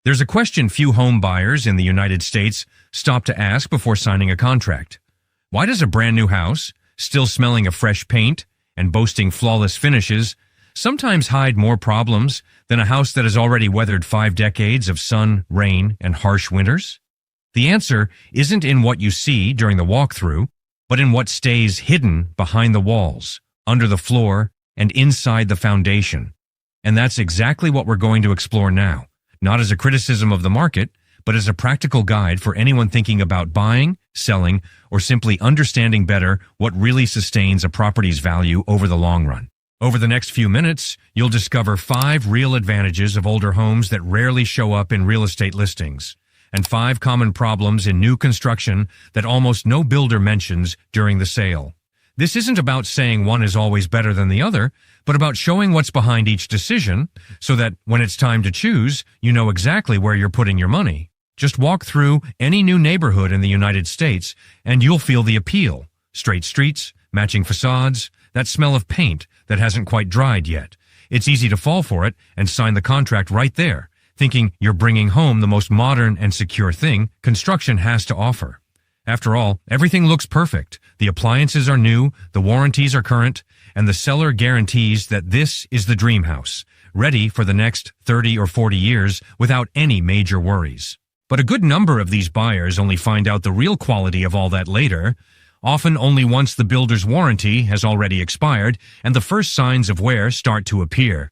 There's a question few home buyers in the United States stop to ask before signing a contract. Why does a brand new house, still smelling of fresh paint and boasting flawless finishes, sometimes hide more problems than a house that has already weathered 5 decades of sun, rain, and harsh winters? The answer isn't in what you see during the walkthrough, but in what stays hidden behind the walls, under the floor, and inside the foundation. And that's exactly what we're going to explore now. Not as a criticism of the market, but as a practical guide for anyone thinking about buying, selling, or simply understanding better what really sustains a property's value over the long run. Over the next few minutes, you'll discover 5 real advantages of older homes that rarely show up in real estate listings, and 5 common problems in new construction that almost no builder mentions during the sale. This isn't about saying one is always better than the other, but about showing what's behind each decision so that when it's time to choose, you know exactly where you're putting your money. Just walk through any new neighborhood in the United States and you'll feel the appeal. Straight streets, matching facades, that smell of paint that hasn't quite dried yet. It's easy to fall for it and sign the contract right there, thinking you're bringing home the most modern and secure thing construction has to offer. After all, everything looks perfect. The appliances are new, the warranties are current, and the seller guarantees that this is the dream house, ready for the next 30 or 40 years without any major worries. But a good number of these buyers only find out the real quality of all that later, often only once the builder's warranty has already expired and the first signs of wear start to appear.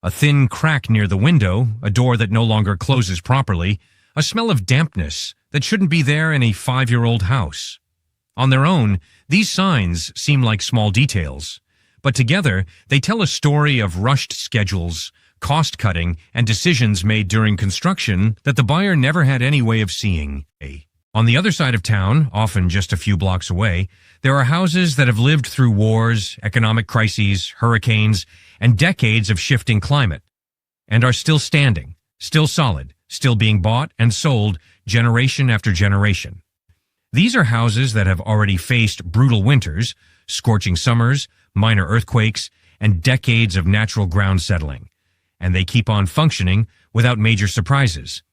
A thin crack near the window, a door that no longer closes properly, a smell of dampness that shouldn't be there in a 5-year-old house. On their own, these signs seem like small details, but together they tell a story of rushed schedules, cost-cutting, and decisions made during construction that the buyer never had any way of seeing. On the other side of town, often just a few blocks away, there are houses that have lived through wars, economic crises, hurricanes, and decades of shifting climate, and are still standing, still solid, still being bought and sold generation after generation. These are houses that have already faced brutal winters, scorching summers, minor earthquakes, and decades of natural ground settling, and they keep on functioning without major surprises.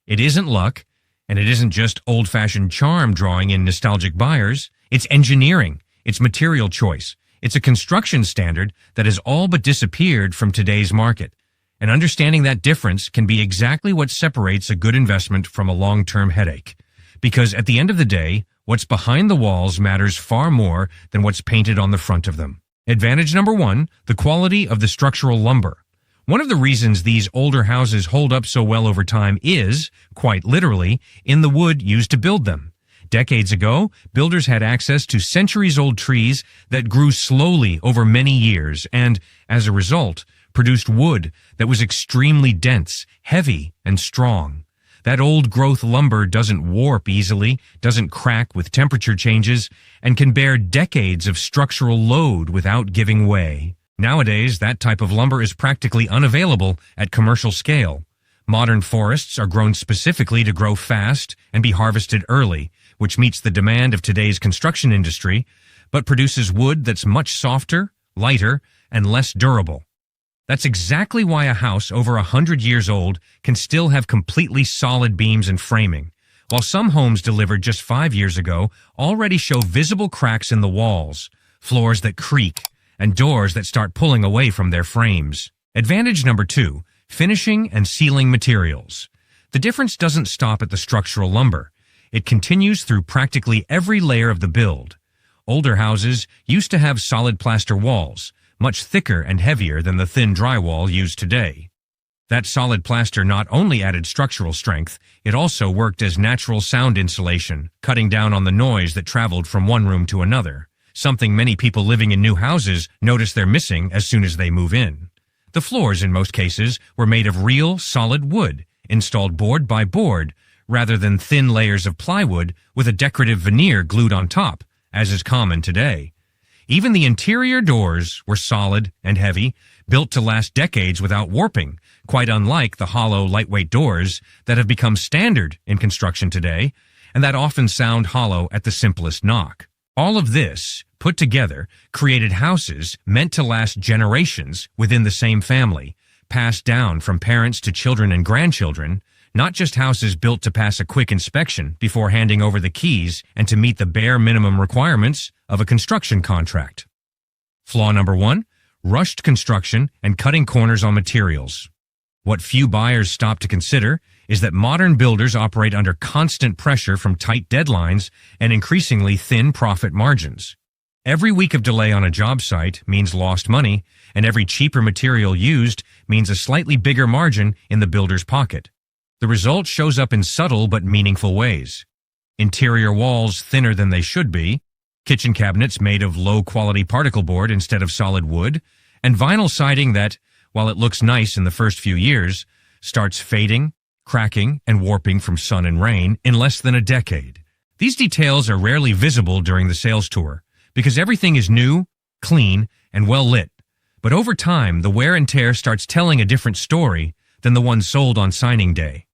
It isn't luck, and it isn't just old-fashioned charm drawing in nostalgic buyers. It's engineering, it's material choice, it's a construction standard that has all but disappeared from today's market. And understanding that difference can be exactly what separates a good investment from a long-term headache. Because at the end of the day, what's behind the walls matters far more than what's painted on the front of them. Advantage number 1, the quality of the structural lumber. One of the reasons these older houses hold up so well over time is, quite literally, in the wood used to build them. Decades ago, builders had access to centuries-old trees that grew slowly over many years and, as a result, produced wood that was extremely dense, heavy, and strong. That old-growth lumber doesn't warp easily, doesn't crack with temperature changes, and can bear decades of structural load without giving way. Nowadays, that type of lumber is practically unavailable at commercial scale. Modern forests are grown specifically to grow fast and be harvested early, which meets the demand of today's construction industry, but produces wood that's much softer, lighter, and less durable. That's exactly why a house over 100 years old can still have completely solid beams and framing, while some homes delivered just 5 years ago already show visible cracks in the walls, floors that creak, and doors that start pulling away from their frames. Advantage number 2, finishing and sealing materials. The difference doesn't stop at the structural lumber. It continues through practically every layer of the build. Older houses used to have solid plaster walls, much thicker and heavier than the thin drywall used today. That solid plaster not only added structural strength, it also worked as natural sound insulation, cutting down on the noise that traveled from one room to another, something many people living in new houses notice they're missing as soon as they move in. The floors, in most cases, were made of real, solid wood, installed board by board, rather than thin layers of plywood with a decorative veneer glued on top, as is common today. Even the interior doors were solid and heavy, built to last decades without warping, quite unlike the hollow, lightweight doors that have become standard in construction today, and that often sound hollow at the simplest knock. All of this, put together, created houses meant to last generations within the same family, passed down from parents to children and grandchildren, not just houses built to pass a quick inspection before handing over the keys and to meet the bare minimum requirements of a construction contract. Flaw number 1, rushed construction and cutting corners on materials. What few buyers stop to consider is that modern builders operate under constant pressure from tight deadlines and increasingly thin profit margins. Every week of delay on a job site means lost money, and every cheaper material used means a slightly bigger margin in the builder's pocket. The result shows up in subtle but meaningful ways. Interior walls thinner than they should be, kitchen cabinets made of low-quality particle board instead of solid wood, and vinyl siding that, while it looks nice in the first few years, starts fading, cracking, and warping from sun and rain in less than a decade. These details are rarely visible during the sales tour, because everything is new, clean, and well lit. But over time, the wear and tear starts telling a different story than the one sold on signing day.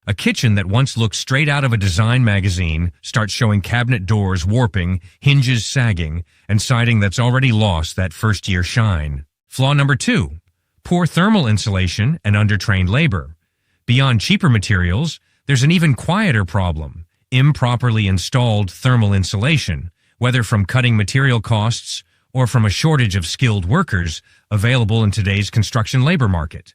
A kitchen that once looked straight out of a design magazine starts showing cabinet doors warping, hinges sagging, and siding that's already lost that first-year shine. Flaw number 2, poor thermal insulation and undertrained labor. Beyond cheaper materials, there's an even quieter problem: improperly installed thermal insulation, whether from cutting material costs or from a shortage of skilled workers available in today's construction labor market.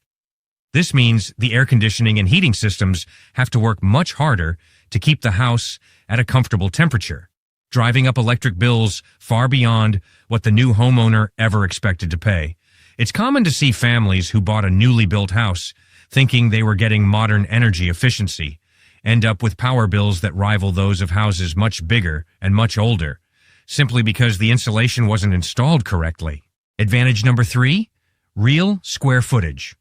This means the air conditioning and heating systems have to work much harder to keep the house at a comfortable temperature, driving up electric bills far beyond what the new homeowner ever expected to pay. It's common to see families who bought a newly built house thinking they were getting modern energy efficiency end up with power bills that rival those of houses much bigger and much older, simply because the insulation wasn't installed correctly. Advantage number 3, real square footage.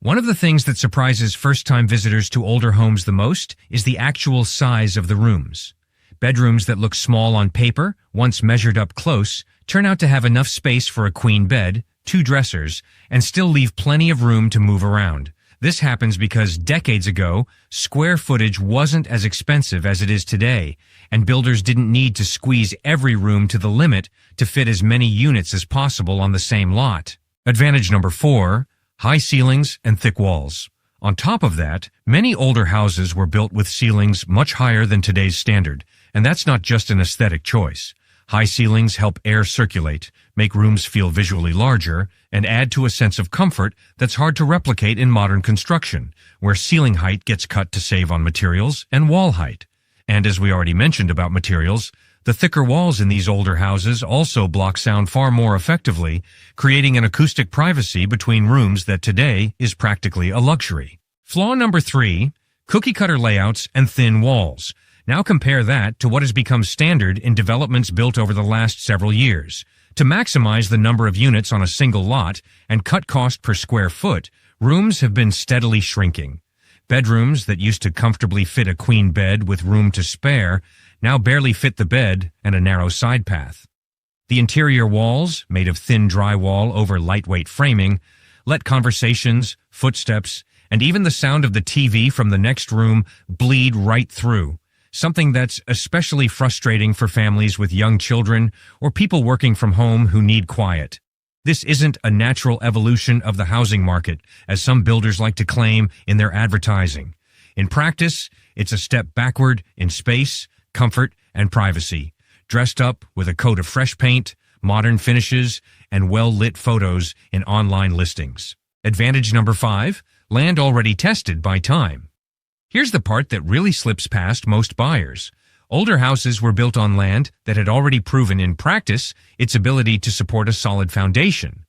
One of the things that surprises first-time visitors to older homes the most is the actual size of the rooms. Bedrooms that look small on paper, once measured up close, turn out to have enough space for a queen bed, 2 dressers, and still leave plenty of room to move around. This happens because decades ago, square footage wasn't as expensive as it is today, and builders didn't need to squeeze every room to the limit to fit as many units as possible on the same lot. Advantage number 4, high ceilings and thick walls. On top of that, many older houses were built with ceilings much higher than today's standard, and that's not just an aesthetic choice. High ceilings help air circulate, make rooms feel visually larger, and add to a sense of comfort that's hard to replicate in modern construction, where ceiling height gets cut to save on materials and wall height. And as we already mentioned about materials, the thicker walls in these older houses also block sound far more effectively, creating an acoustic privacy between rooms that today is practically a luxury. Flaw number 3, cookie-cutter layouts and thin walls. Now compare that to what has become standard in developments built over the last several years. To maximize the number of units on a single lot and cut cost per square foot, rooms have been steadily shrinking. Bedrooms that used to comfortably fit a queen bed with room to spare now barely fit the bed and a narrow side path. The interior walls, made of thin drywall over lightweight framing, let conversations, footsteps, and even the sound of the TV from the next room bleed right through, something that's especially frustrating for families with young children or people working from home who need quiet. This isn't a natural evolution of the housing market, as some builders like to claim in their advertising. In practice, it's a step backward in space, comfort, and privacy, dressed up with a coat of fresh paint, modern finishes, and well-lit photos in online listings. Advantage number 5, land already tested by time. Here's the part that really slips past most buyers. Older houses were built on land that had already proven in practice its ability to support a solid foundation.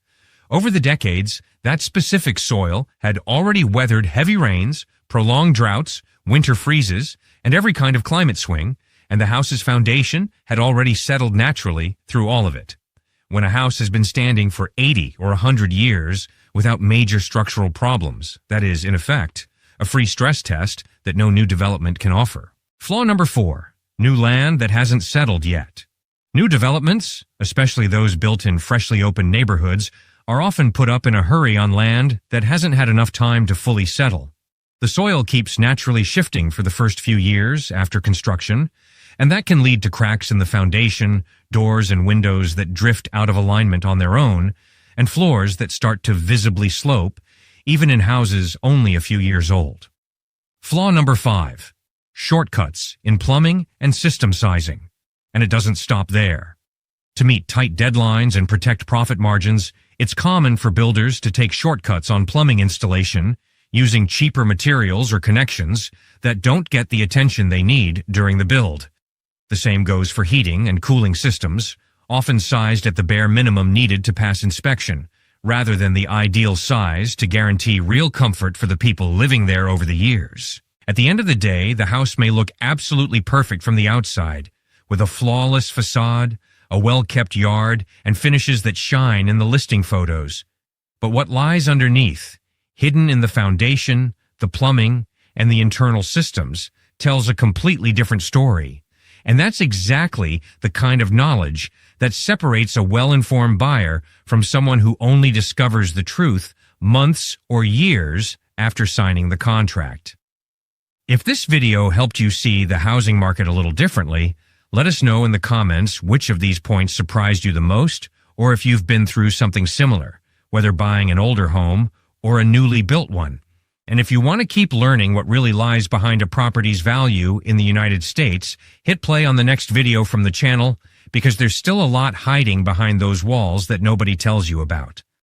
Over the decades, that specific soil had already weathered heavy rains, prolonged droughts, winter freezes, and every kind of climate swing, and the house's foundation had already settled naturally through all of it. When a house has been standing for 80 or 100 years without major structural problems, that is, in effect, a free stress test that no new development can offer. Flaw number 4, new land that hasn't settled yet. New developments, especially those built in freshly opened neighborhoods, are often put up in a hurry on land that hasn't had enough time to fully settle. The soil keeps naturally shifting for the first few years after construction, and that can lead to cracks in the foundation, doors and windows that drift out of alignment on their own, and floors that start to visibly slope, even in houses only a few years old. Flaw number 5. Shortcuts in plumbing and system sizing. And it doesn't stop there. To meet tight deadlines and protect profit margins, it's common for builders to take shortcuts on plumbing installation using cheaper materials or connections that don't get the attention they need during the build. The same goes for heating and cooling systems, often sized at the bare minimum needed to pass inspection, rather than the ideal size to guarantee real comfort for the people living there over the years. At the end of the day, the house may look absolutely perfect from the outside, with a flawless facade, a well-kept yard, and finishes that shine in the listing photos. But what lies underneath, hidden in the foundation, the plumbing, and the internal systems, tells a completely different story. And that's exactly the kind of knowledge that separates a well-informed buyer from someone who only discovers the truth months or years after signing the contract. If this video helped you see the housing market a little differently, let us know in the comments which of these points surprised you the most, or if you've been through something similar, whether buying an older home or a newly built one. And if you want to keep learning what really lies behind a property's value in the United States, hit play on the next video from the channel, because there's still a lot hiding behind those walls that nobody tells you about.